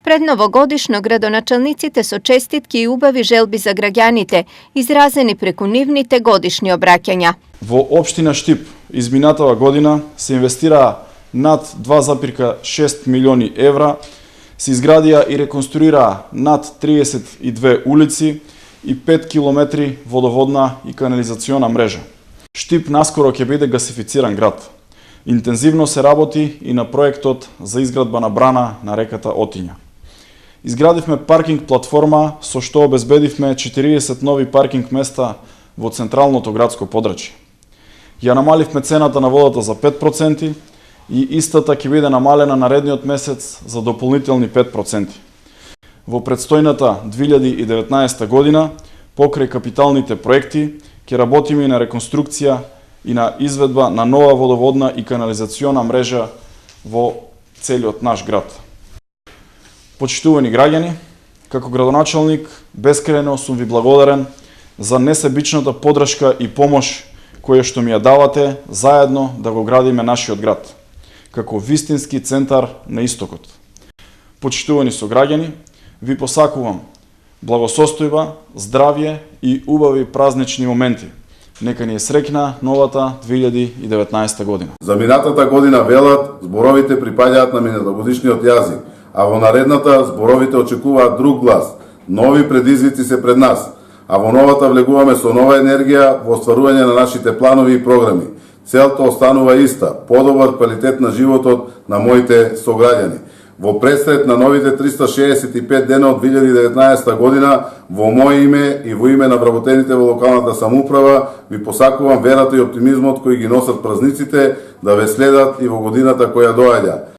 Пред новогодишно градоначалниците со честитки и убави желби за граѓаните, изразени преку нивните годишни обраќања. Во општина Штип изминатава година се инвестираа над 2,6 милиони евра, се изградија и реконструираа над 32 улици и 5 километри водоводна и канализациона мрежа. Штип наскоро ќе биде гасифициран град. Интензивно се работи и на проектот за изградба на брана на реката Отиња. Изградивме паркинг платформа со што обезбедивме 40 нови паркинг места во централното градско подрачје. Ја намаливме цената на водата за 5% и истата ќе биде намалена наредниот месец за дополнителни 5%. Во предстојната 2019 година, покрај капиталните проекти, ќе работиме и на реконструкција и на изведба на нова водоводна и канализациона мрежа во целиот наш град. Почитувани граѓани, како градоначалник, бескрајно сум ви благодарен за несебичната поддршка и помош која што ми ја давате заедно да го градиме нашиот град, како вистински центар на истокот. Почитувани сограѓани, ви посакувам благосостојба, здравје и убави празнични моменти. Нека ни е среќна новата 2019 година. За минатата година велат, зборовите припаѓаат на минатогодишниот јазик, а во наредната зборовите очекуваат друг глас. Нови предизвици се пред нас, а во новата влегуваме со нова енергија во остварување на нашите планови и програми. Целта останува иста, подобар квалитет на животот на моите сограѓани. Во пресред на новите 365 дена од 2019 година, во моје име и во име на вработените во локалната самоуправа, ви посакувам верата и оптимизмот кои ги носат празниците да ве следат и во годината која доаѓа.